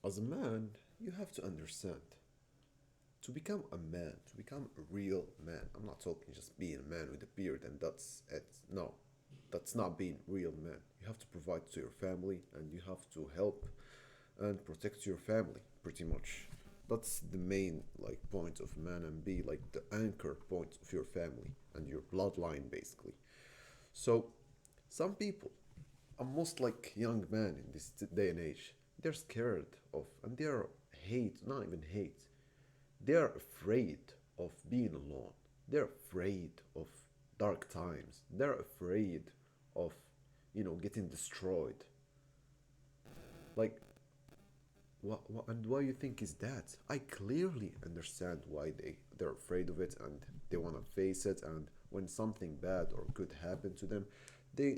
As a man, you have to understand to become a man, to become a real man. I'm not talking just being a man with a beard and that's it. No, that's not being real man. You have to provide to your family and you have to help and protect your family pretty much. That's the main like point of man and be like the anchor point of your family and your bloodline basically. So some people are most like young men in this day and age. They're scared of and they're hate, not even hate. They're afraid of being alone. They're afraid of dark times. They're afraid of, getting destroyed. Like, what and why you think is that? I clearly understand why they're afraid of it and they want to face it. And when something bad or good happen to them, they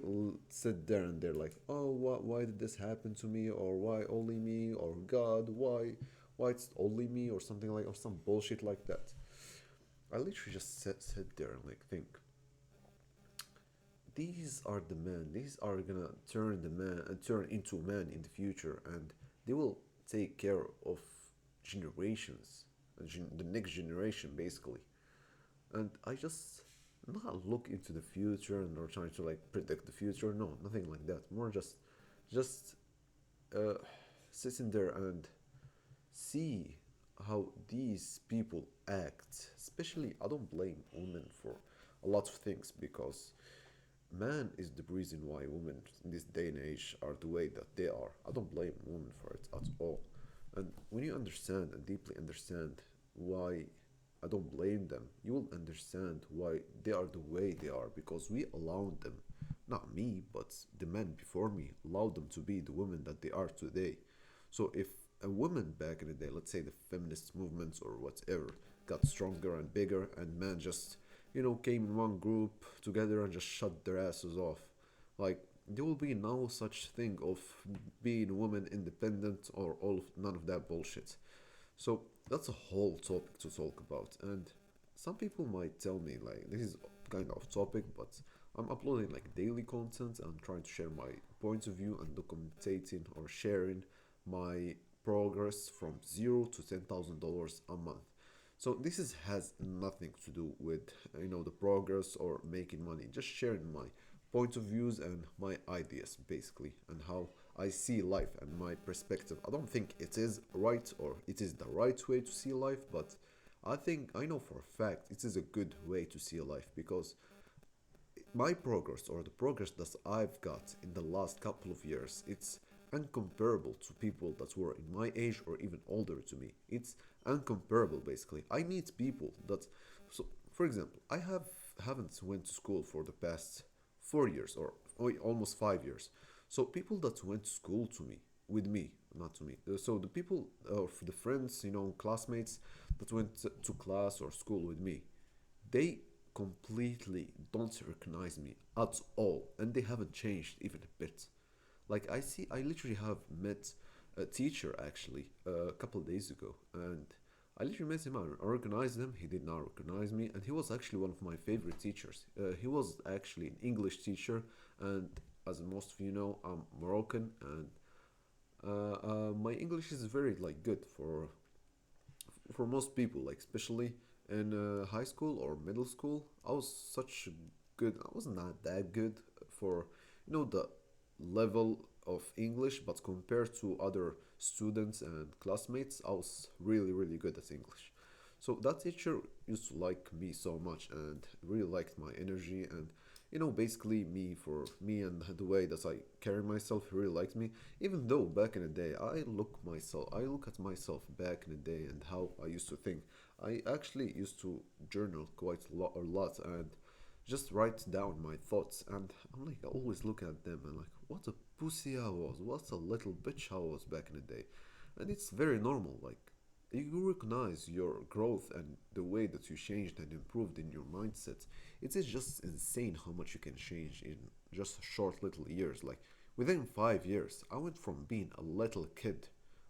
sit there and they're like, oh, why did this happen to me? Or why only me? Or God, why it's only me? Or something like, or some bullshit like that. I literally just sit there and like think, these are the men. These are gonna turn the man and turn into man in the future, and they will take care of generations, the next generation basically. And I just not look into the future and or trying to like predict the future. No, nothing like that. More just uh, sitting there and see how these people act. Especially, I don't blame women for a lot of things because man is the reason why women in this day and age are the way that they are. I don't blame women for it at all. And when you understand and deeply understand why I don't blame them, you will understand why they are the way they are because we allowed them, not me, but the men before me, allowed them to be the women that they are today. So if a woman back in the day, let's say the feminist movements or whatever, got stronger and bigger, and men just, came in one group together and just shut their asses off, like there will be no such thing of being woman independent or all of none of that bullshit. So that's a whole topic to talk about, and some people might tell me like this is kind of topic, but I'm uploading like daily content and trying to share my point of view and documenting or sharing my progress from zero to $10,000 a month. So this has nothing to do with the progress or making money. Just sharing my point of views and my ideas basically, and how I see life and my perspective. I don't think it is right or it is the right way to see life, but I know for a fact it is a good way to see life because my progress or the progress that I've got in the last couple of years, it's uncomparable to people that were in my age or even older to me. It's uncomparable basically. I meet people that so for example, I haven't went to school for the past 4 years or almost 5 years. So people that went to school to me with me, not to me. So the people the friends, classmates that went to class or school with me, they completely don't recognize me at all and they haven't changed even a bit. Like I literally have met a teacher actually a couple of days ago, and I literally met him. I recognized him. He did not recognize me, and he was actually one of my favorite teachers. He was actually an English teacher, and as most of you know, I'm Moroccan, and my English is very like good for most people, like especially in high school or middle school. I was such good. I was not that good for the level of English, but compared to other students and classmates, I was really really good at English. So that teacher used to like me so much and really liked my energy and basically me and the way that I carry myself. He really liked me, even though back in the day I look at myself back in the day and how I used to think. I actually used to journal quite a lot and just write down my thoughts, and I'm like always looking at them and like what a pussy I was, what a little bitch I was back in the day. And it's very normal, like you recognize your growth and the way that you changed and improved in your mindset. It is just insane how much you can change in just short little years. Like within 5 years, I went from being a little kid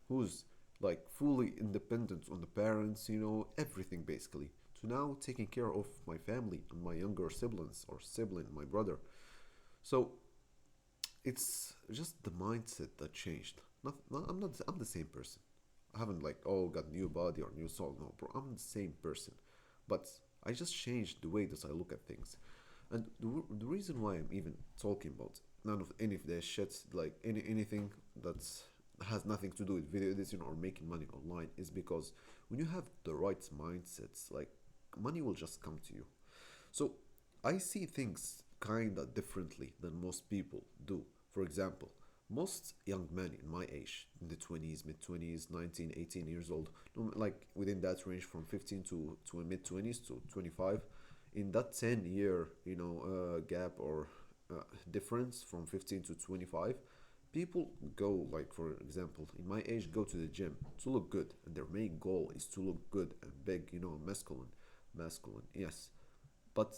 who's like fully independent on the parents, everything basically, to now taking care of my family and my younger siblings or sibling, my brother. So it's just the mindset that changed. I'm not. I'm the same person. I haven't like, oh, got new body or new soul. No, bro, I'm the same person, but I just changed the way that I look at things. And the reason why I'm even talking about none of any of this shit, like anything that has nothing to do with video editing or making money online, is because when you have the right mindsets, like money will just come to you. So I see things kinda differently than most people do. For example, most young men in my age, in the 20s, mid 20s, 19, 18 years old, like within that range from 15 to mid 20s to 25, in that 10-year, gap or difference from 15 to 25, people go, like, for example, in my age, go to the gym to look good, and their main goal is to look good and big, masculine, yes, but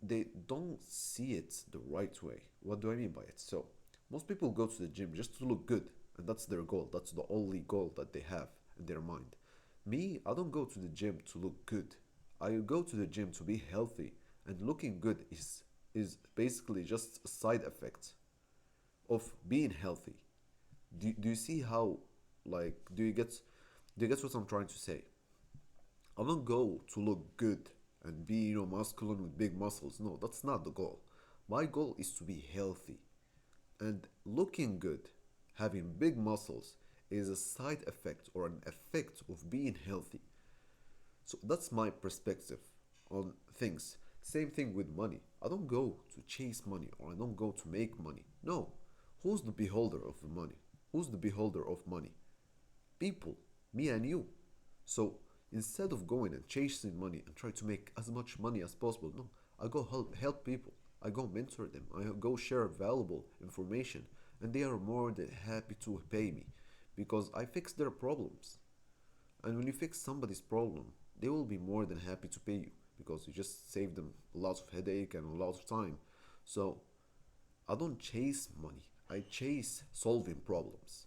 they don't see it the right way. What do I mean by it? So, most people go to the gym just to look good, and that's their goal. That's the only goal that they have in their mind. Me, I don't go to the gym to look good. I go to the gym to be healthy, and looking good is basically just a side effect of being healthy. Do you see how, like, do you get what I'm trying to say? I don't go to look good and be, masculine with big muscles. No, that's not the goal. My goal is to be healthy. And looking good, having big muscles, is a side effect or an effect of being healthy. So that's my perspective on things. Same thing with money. I don't go to chase money or I don't go to make money. No. Who's the beholder of the money? Who's the beholder of money? People, me and you. So instead of going and chasing money and try to make as much money as possible, no, I go help people. I go mentor them. I go share valuable information, and they are more than happy to pay me because I fix their problems. And when you fix somebody's problem, they will be more than happy to pay you because you just save them a lot of headache and a lot of time. So I don't chase money. I chase solving problems.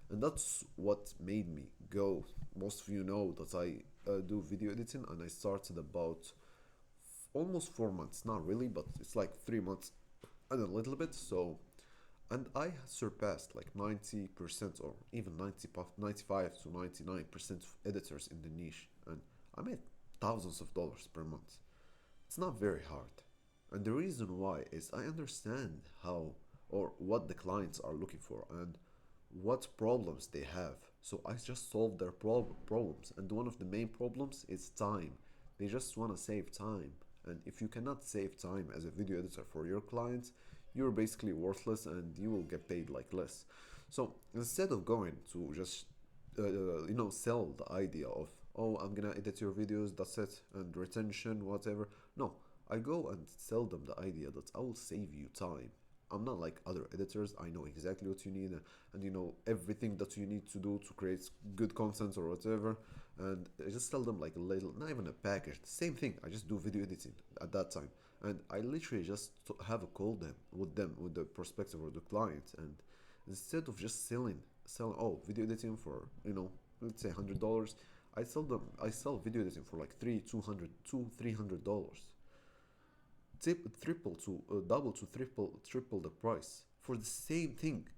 And that's what made me go. Most of you know that I do video editing and I started about almost 4 months. Not really, but it's like 3 months and a little bit. So, and I surpassed like 90% or even 95 to 99% of editors in the niche. And I made thousands of dollars per month. It's not very hard. And the reason why is I understand how or what the clients are looking for and what problems they have. So I just solve their problems. And one of the main problems is time. They just want to save time. And if you cannot save time as a video editor for your clients, you're basically worthless and you will get paid like less. So instead of going to just sell the idea of, oh, I'm gonna edit your videos, that's it, and retention, whatever. No, I go and sell them the idea that I will save you time. I'm not like other editors. I know exactly what you need, and you know everything that you need to do to create good content or whatever. And I just sell them like a little, not even a package. Same thing. I just do video editing at that time, and I literally just have a call with the prospective or the client, and instead of just selling video editing for let's say $100, I sell video editing for like $300 triple to double to triple the price for the same thing.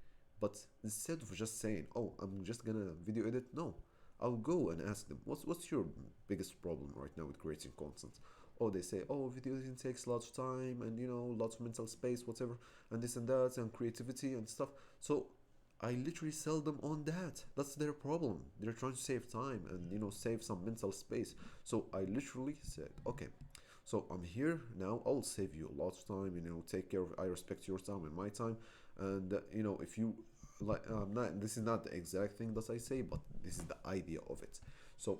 But instead of just saying, oh, I'm just gonna video edit, no, I'll go and ask them, what's your biggest problem right now with creating content? Oh, they say, oh, video editing takes a lot of time and lots of mental space, whatever, and this and that, and creativity and stuff. So I literally sell them on that. That's their problem. They're trying to save time and save some mental space. So I literally said, okay, so I'm here now. I'll save you a lot of time. Take care of. I respect your time and my time. And if you like, not. This is not the exact thing that I say, but this is the idea of it. So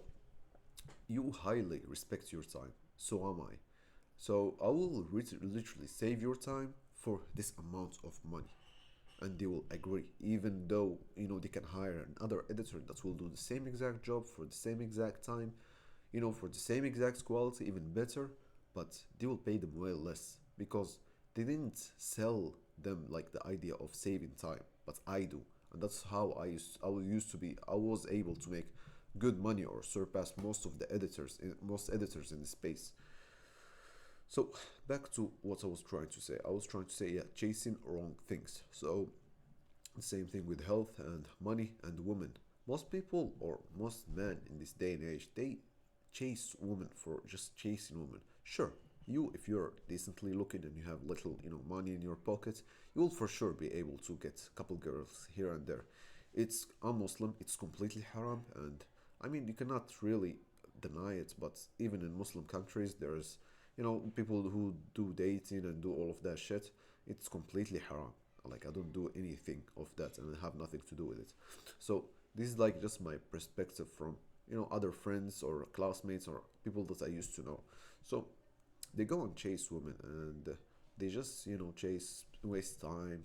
you highly respect your time. So am I. So I will literally save your time for this amount of money, and they will agree, even though they can hire another editor that will do the same exact job for the same exact time, for the same exact quality, even better, but they will pay them way less because they didn't sell them like the idea of saving time, but I do, and that's how I used to be. I was able to make good money or surpass most editors in the space. So back to what I was trying to say. I was trying to say, yeah, chasing wrong things. So the same thing with health and money and women. Most people or most men in this day and age, they chase women for just chasing women. Sure, you if you're decently looking and you have little, money in your pocket, you will for sure be able to get a couple girls here and there. It's un-Muslim, it's completely haram, and I mean you cannot really deny it, but even in Muslim countries there's people who do dating and do all of that shit. It's completely haram. Like I don't do anything of that and I have nothing to do with it. So this is like just my perspective from other friends or classmates or people that I used to know. So they go and chase women and they just chase, waste time,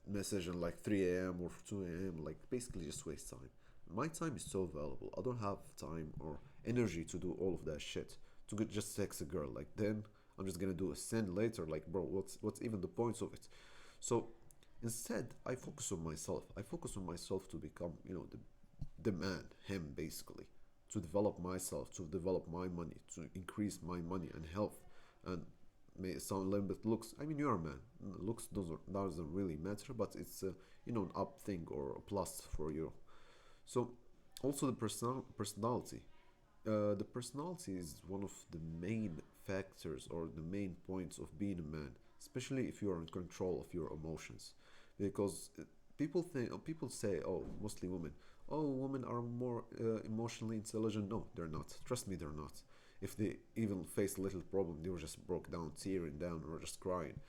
message in like 3 a.m. or 2 a.m. like basically just waste time. My time is so valuable. I don't have time or energy to do all of that shit to just text a girl. Like then I'm just gonna do a send later. Like bro, what's even the point of it? So instead, I focus on myself. I focus on myself to become, the man, him basically, to develop myself, to develop my money, to increase my money and health, and may sound a little bit looks. I mean, you're a man. Looks doesn't really matter, but it's an up thing or a plus for you. So also the personality. The personality is one of the main factors or the main points of being a man, especially if you are in control of your emotions, because people say, oh, mostly women, oh, women are more emotionally intelligent. No, they're not. Trust me, they're not. If they even face a little problem, they were just broke down, tearing down, or just crying.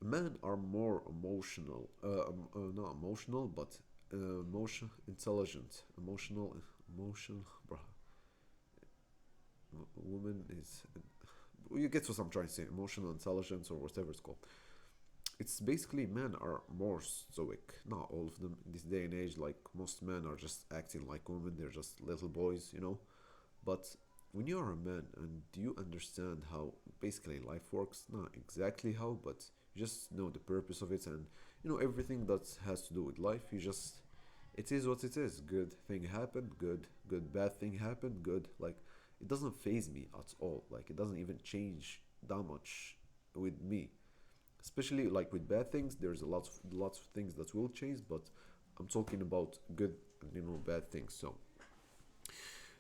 Men are more emotional, not emotional, but emotion intelligent, emotion, bro. Woman is, you get what I'm trying to say, emotional intelligence or whatever it's called. It's basically men are more stoic. Not all of them in this day and age. Like most men are just acting like women. They're just little boys. But when you are a man and you understand how basically life works, not exactly how, but you just know the purpose of it and everything that has to do with life. It is what it is. Good thing happened, good bad thing happened, good. Like it doesn't phase me at all. Like it doesn't even change that much with me. Especially like with bad things, there's a lots of things that will change, but I'm talking about good and bad things. So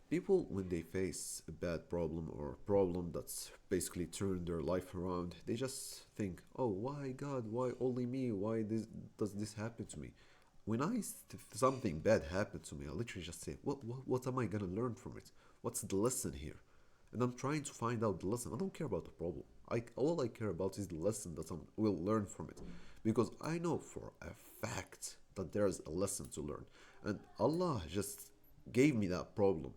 people, when they face a bad problem or a problem that's basically turned their life around, they just think, oh, why God, why only me, why this does this happen to me? When something bad happened to me, I literally just say, what am I gonna learn from it? What's the lesson here? And I'm trying to find out the lesson. I don't care about the problem. All I care about is the lesson that I will learn from it, because I know for a fact that there's a lesson to learn, and Allah just gave me that problem.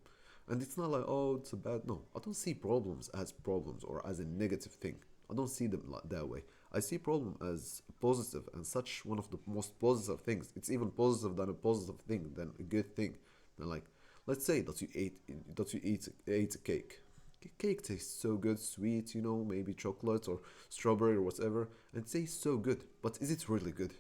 And it's not like, oh, it's a bad. No, I don't see problems as problems or as a negative thing. I don't see them that way. I see problem as positive and such one of the most positive things. It's even positive than a positive thing, than a good thing. And like, let's say that you ate a cake. Cake tastes so good, sweet, maybe chocolate or strawberry or whatever, and it tastes so good. But is it really good?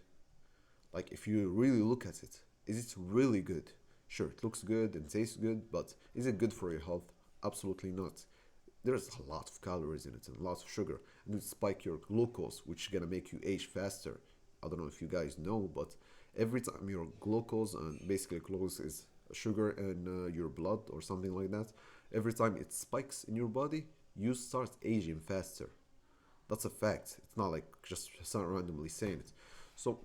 Like, if you really look at it, is it really good? Sure, it looks good and tastes good, but is it good for your health? Absolutely not. There's a lot of calories in it and lots of sugar, and it spike your glucose, which is gonna make you age faster. I don't know if you guys know, but every time your glucose, and basically glucose is sugar in your blood or something like that, every time it spikes in your body, you start aging faster. That's a fact. It's not like just randomly saying it. So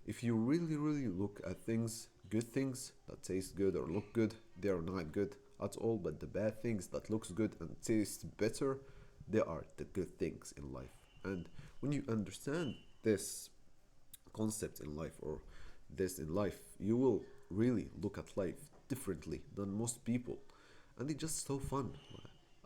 if you really, really look at things, good things that taste good or look good, they are not good at all. But the bad things that looks good and taste better, they are the good things in life. And when you understand this concept in life or this in life, you will really look at life differently than most people. And it's just so fun.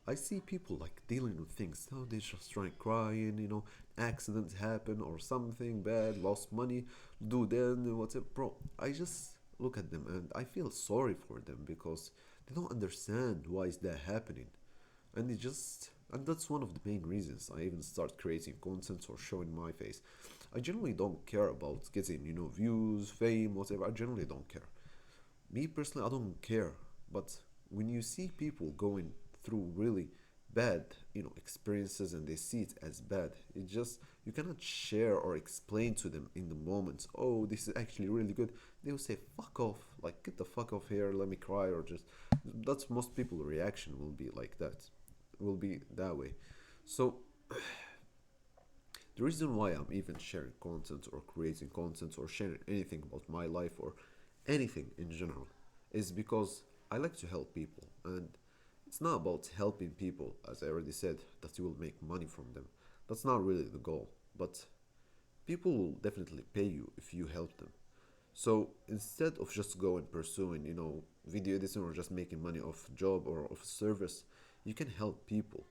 I see people like dealing with things. So they just try crying, accidents happen or something bad, lost money, do then whatever. Bro, I just look at them and I feel sorry for them because they don't understand why is that happening. And that's one of the main reasons I even start creating content or showing my face. I generally don't care about getting, views, fame, whatever. I generally don't care. Me personally, I don't care. But when you see people going through really bad, experiences, and they see it as bad. It just, you cannot share or explain to them in the moment, oh, this is actually really good. They will say, fuck off, like, get the fuck off here, let me cry, or just, that's most people reaction will be like that, will be that way. So the reason why I'm even sharing content or creating content or sharing anything about my life or anything in general is because I like to help people. And it's not about helping people, as I already said, that you will make money from them. That's not really the goal. But people will definitely pay you if you help them. So instead of just going pursuing, video editing or just making money off job or off service, you can help people.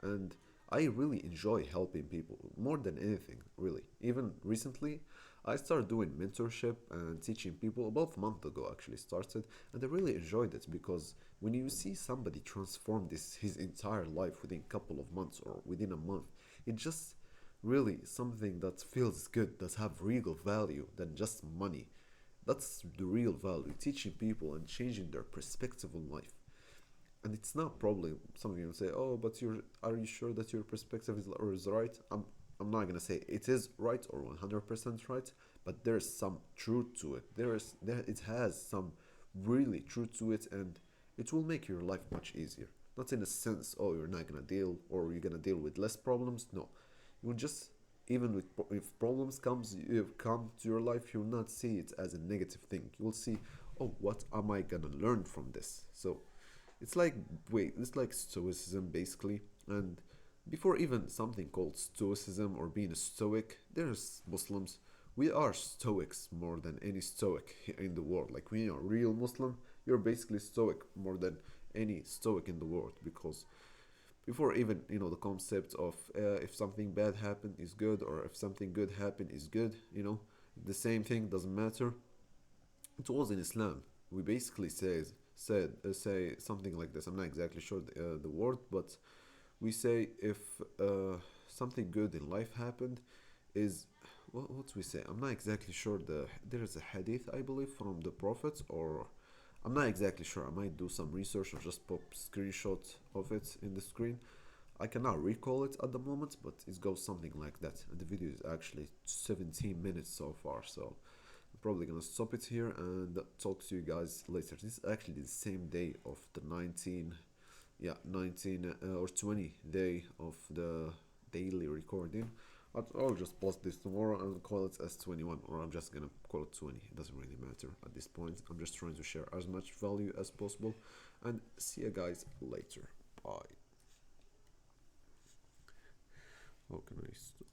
And I really enjoy helping people more than anything, really. Even recently, I started doing mentorship and teaching people about a month ago actually started, and I really enjoyed it because when you see somebody transform this his entire life within a couple of months or within a month, it just really something that feels good, that have real value than just money. That's the real value, teaching people and changing their perspective on life. And it's not probably some of you will say, oh, but are you sure that your perspective is right? I'm not gonna say it is right or 100% right, but there's some truth to it. It has some really truth to it, and it will make your life much easier. Not in a sense, oh, you're not gonna deal or you're gonna deal with less problems. No, you'll just, even with if problems come to your life, you'll not see it as a negative thing. You'll see, oh, what am I gonna learn from this? So it's like, wait, it's like stoicism basically. And before even something called stoicism or being a stoic, there's Muslims. We are stoics more than any stoic in the world. Like, when you're a real Muslim, you're basically stoic more than any stoic in the world, because before even the concept of if something bad happened is good or if something good happened is good, the same thing doesn't matter. It was in Islam. We basically say something like this. I'm not exactly sure the word, but we say if something good in life happened, is what we say. I'm not exactly sure. There is a hadith, I believe, from the Prophet, or I'm not exactly sure. I might do some research or just pop screenshot of it in the screen. I cannot recall it at the moment, but it goes something like that. And the video is actually 17 minutes so far, so I'm probably gonna stop it here and talk to you guys later. This is actually the same day of the 19 or 20 day of the daily recording. I'll just post this tomorrow and call it as 21, or I'm just gonna call it 20. It doesn't really matter at this point. I'm just trying to share as much value as possible. And see you guys later. Bye. How can I stop?